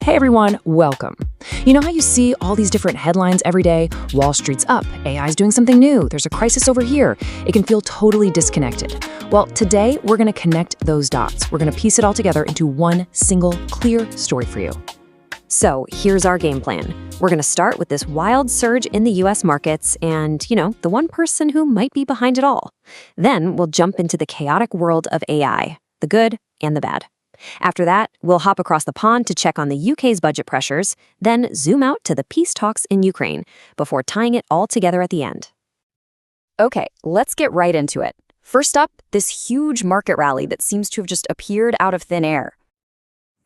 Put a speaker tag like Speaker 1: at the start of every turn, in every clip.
Speaker 1: Hey everyone, welcome. You know how you see all these different headlines every day? Wall Street's up, AI's doing something new, there's a crisis over here. It can feel totally disconnected. Well, today we're going to connect those dots. We're going to piece it all together into one single, clear story for you.
Speaker 2: So here's our game plan. We're going to start with this wild surge in the US markets and, the one person who might be behind it all. Then we'll jump into the chaotic world of AI, the good and the bad. After that, we'll hop across the pond to check on the UK's budget pressures, then zoom out to the peace talks in Ukraine, before tying it all together at the end. Okay, let's get right into it. First up, this huge market rally that seems to have just appeared out of thin air.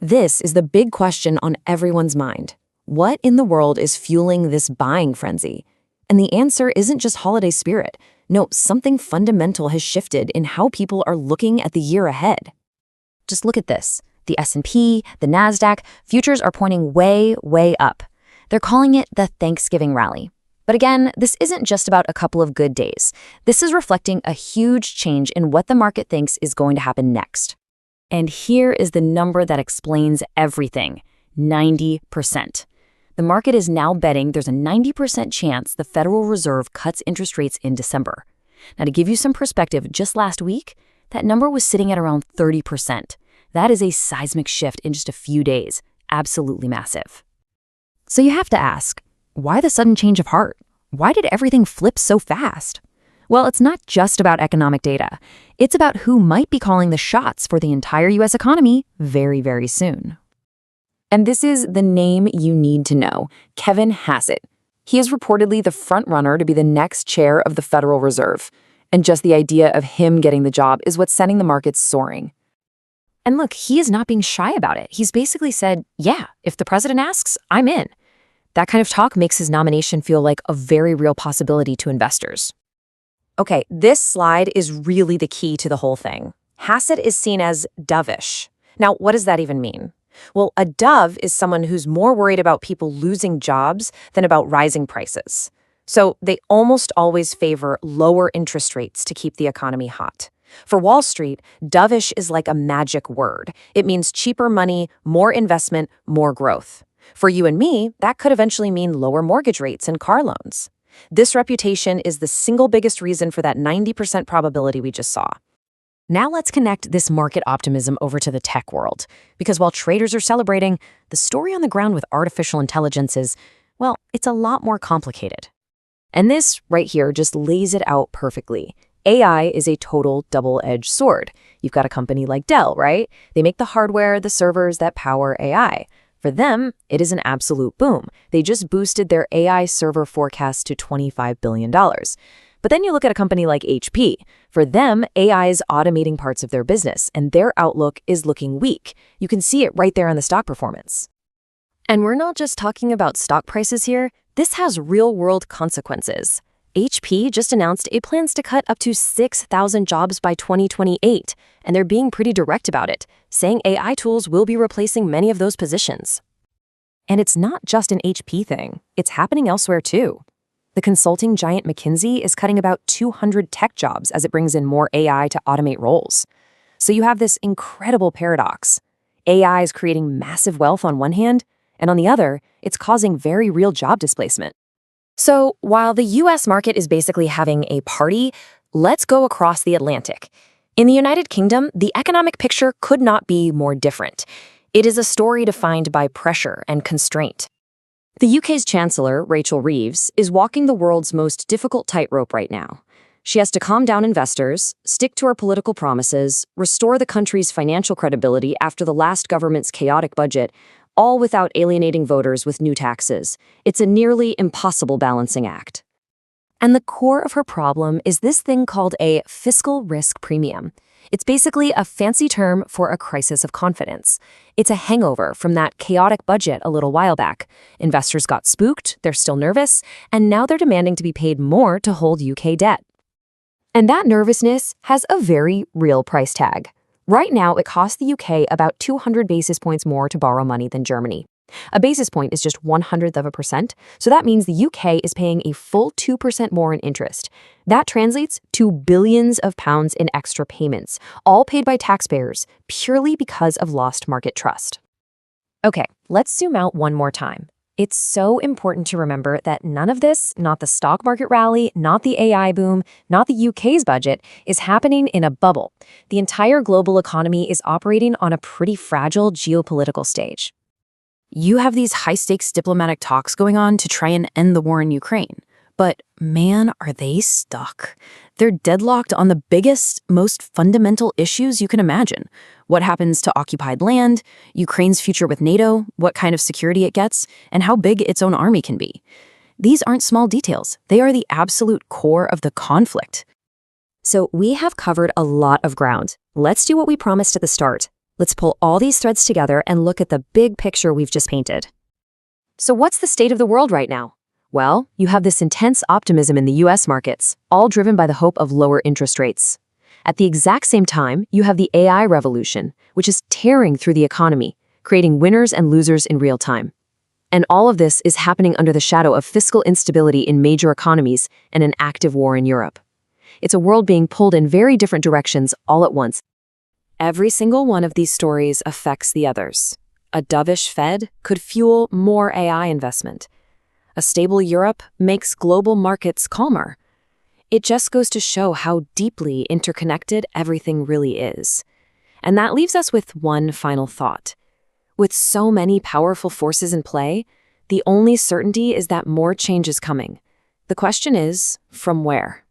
Speaker 1: This is the big question on everyone's mind. What in the world is fueling this buying frenzy? And the answer isn't just holiday spirit. No, something fundamental has shifted in how people are looking at the year ahead. Just look at this. The S&P, the NASDAQ, futures are pointing way, way up. They're calling it the Thanksgiving rally. But again, this isn't just about a couple of good days. This is reflecting a huge change in what the market thinks is going to happen next. And here is the number that explains everything: 90%. The market is now betting there's a 90% chance the Federal Reserve cuts interest rates in December. Now, to give you some perspective, just last week, that number was sitting at around 30%. That is a seismic shift in just a few days. Absolutely massive. So you have to ask, why the sudden change of heart? Why did everything flip so fast? Well, it's not just about economic data. It's about who might be calling the shots for the entire U.S. economy very, very soon. And this is the name you need to know: Kevin Hassett. He is reportedly the front runner to be the next chair of the Federal Reserve. And just the idea of him getting the job is what's sending the markets soaring. And look, he is not being shy about it. He's basically said, yeah, if the president asks, I'm in. That kind of talk makes his nomination feel like a very real possibility to investors. Okay, this slide is really the key to the whole thing. Hassett is seen as dovish. Now, what does that even mean? Well, a dove is someone who's more worried about people losing jobs than about rising prices. So they almost always favor lower interest rates to keep the economy hot. For Wall Street, dovish is like a magic word. It means cheaper money, more investment, more growth. For you and me, that could eventually mean lower mortgage rates and car loans. This reputation is the single biggest reason for that 90% probability we just saw. Now let's connect this market optimism over to the tech world. Because while traders are celebrating, the story on the ground with artificial intelligence is, well, it's a lot more complicated. And this right here just lays it out perfectly. AI is a total double-edged sword. You've got a company like Dell, right? They make the hardware, the servers that power AI. For them, it is an absolute boom. They just boosted their AI server forecast to $25 billion. But then you look at a company like HP. For them, AI is automating parts of their business, and their outlook is looking weak. You can see it right there in the stock performance. And we're not just talking about stock prices here. This has real-world consequences. HP just announced it plans to cut up to 6,000 jobs by 2028, and they're being pretty direct about it, saying AI tools will be replacing many of those positions. And it's not just an HP thing. It's happening elsewhere too. The consulting giant McKinsey is cutting about 200 tech jobs as it brings in more AI to automate roles. So you have this incredible paradox. AI is creating massive wealth on one hand, and on the other, it's causing very real job displacement. So while the US market is basically having a party, let's go across the Atlantic. In the United Kingdom, the economic picture could not be more different. It is a story defined by pressure and constraint. The UK's Chancellor, Rachel Reeves, is walking the world's most difficult tightrope right now. She has to calm down investors, stick to her political promises, restore the country's financial credibility after the last government's chaotic budget, all without alienating voters with new taxes. It's a nearly impossible balancing act. And the core of her problem is this thing called a fiscal risk premium. It's basically a fancy term for a crisis of confidence. It's a hangover from that chaotic budget a little while back. Investors got spooked, they're still nervous, and now they're demanding to be paid more to hold UK debt. And that nervousness has a very real price tag. Right now, it costs the UK about 200 basis points more to borrow money than Germany. A basis point is just 1/100%, so that means the UK is paying a full 2% more in interest. That translates to billions of pounds in extra payments, all paid by taxpayers, purely because of lost market trust.
Speaker 2: Okay, let's zoom out one more time. It's so important to remember that none of this, not the stock market rally, not the AI boom, not the UK's budget, is happening in a bubble. The entire global economy is operating on a pretty fragile geopolitical stage.
Speaker 1: You have these high-stakes diplomatic talks going on to try and end the war in Ukraine. But man, are they stuck. They're deadlocked on the biggest, most fundamental issues you can imagine. What happens to occupied land, Ukraine's future with NATO, what kind of security it gets, and how big its own army can be. These aren't small details. They are the absolute core of the conflict.
Speaker 2: So we have covered a lot of ground. Let's do what we promised at the start. Let's pull all these threads together and look at the big picture we've just painted. So what's the state of the world right now? Well, you have this intense optimism in the US markets, all driven by the hope of lower interest rates. At the exact same time, you have the AI revolution, which is tearing through the economy, creating winners and losers in real time. And all of this is happening under the shadow of fiscal instability in major economies and an active war in Europe. It's a world being pulled in very different directions all at once. Every single one of these stories affects the others. A dovish Fed could fuel more AI investment. A stable Europe makes global markets calmer. It just goes to show how deeply interconnected everything really is. And that leaves us with one final thought. With so many powerful forces in play, the only certainty is that more change is coming. The question is, from where?